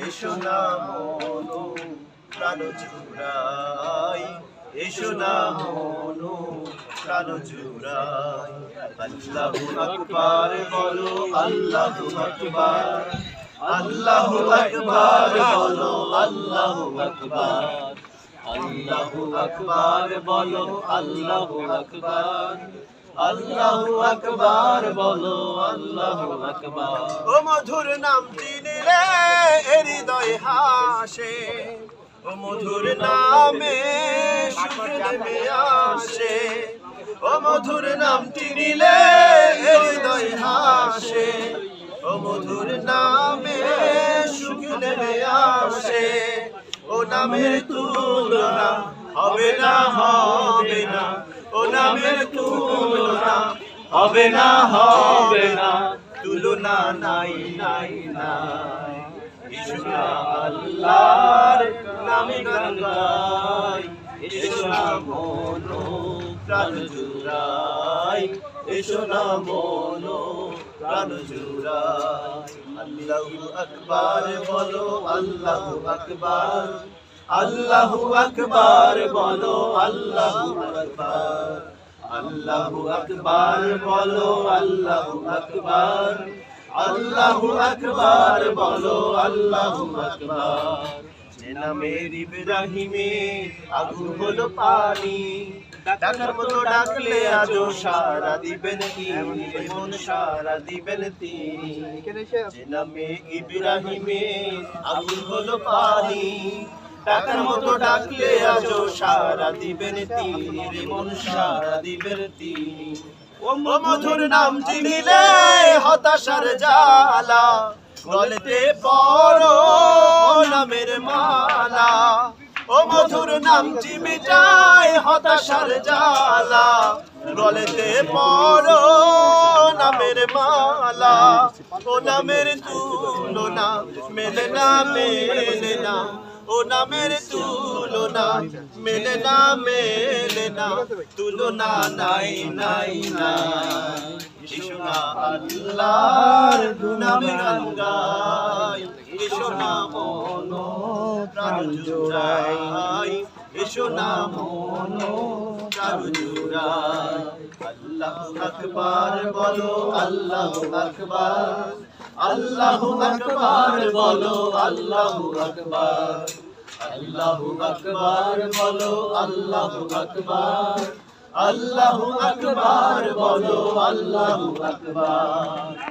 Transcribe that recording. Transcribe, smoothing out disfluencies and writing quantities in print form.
এসো না মন প্রাণ জুড়াই, এসো না মন প্রাণ জুড়াই। আল্লাহু আকবার বলো, আল্লাহু আকবার, আল্লাহু আকবার বলো, আল্লাহু আকবার, আল্লাহু আকবার বলো, আল্লাহু আকবার, আল্লাহু আকবার বলো, আল্লাহু আকবার। ও মধুর নামটি নিলে হৃদয় হাসে, ও মধুর নামে সুখ নেমে আসে, ও মধুর নামটি নিলে হৃদয় হাসে, ও মধুর নামে সুখ নেমে আসে। ও নামের তুলনা হবে না, হবে না, ও নামের তুলনা হবে না, হবে না, তুলনা নাই নাই নাই। এসো না আল্লাহর নামে গান গাই, এসো না মন প্রাণ জুড়াই, এসো না মন প্রাণ জুড়াই। আল্লাহু আকবার বলো, আল্লাহু আকবার, আল্লাহু আকবার বলো, আল্লাহু আকবার, আল্লাহু আকবার বলো, আল্লাহু আকবার, আল্লাহু আকবার বলো, আল্লাহু আকবার। যে নামের ইব্রাহিমে আগুন হলো পানি, ডাকার মতো ডাকলে আজও সারা দিবেন তিনি, এমন সারা দিবেন তিনি। যে নামে ইব্রাহিমে আগুন হলো পানি, ডাকার মতো ডাকলে আজও সারা দিবেন তিনি, এমন সারা দিবেন তিনি। ও মধুর নামটি নিলে হতাশার জ্বালা, গলেতে পড়ো নামের মালা। ও মধুর নামটি মিটায় হতাশার জ্বালা, গলেতে পড়ো নামের মালা। ও নামের তুলনা মেলে না, মেলে না, ও নামের তুলনা মেলে না, মেলে না, তুলনা নাই নাই নাই। এসো না আল্লাহর নামে গান গাই, এসো না মন প্রাণ জুড়াই, এসো না মন প্রাণ জুড়াই। আল্লাহু আকবার বলো, আল্লাহু আকবার, আল্লাহু আকবার বলো, আল্লাহু আকবার, আল্লাহু আকবার বলো, আল্লাহু আকবার, আল্লাহু আকবার বলো, আল্লাহু আকবার।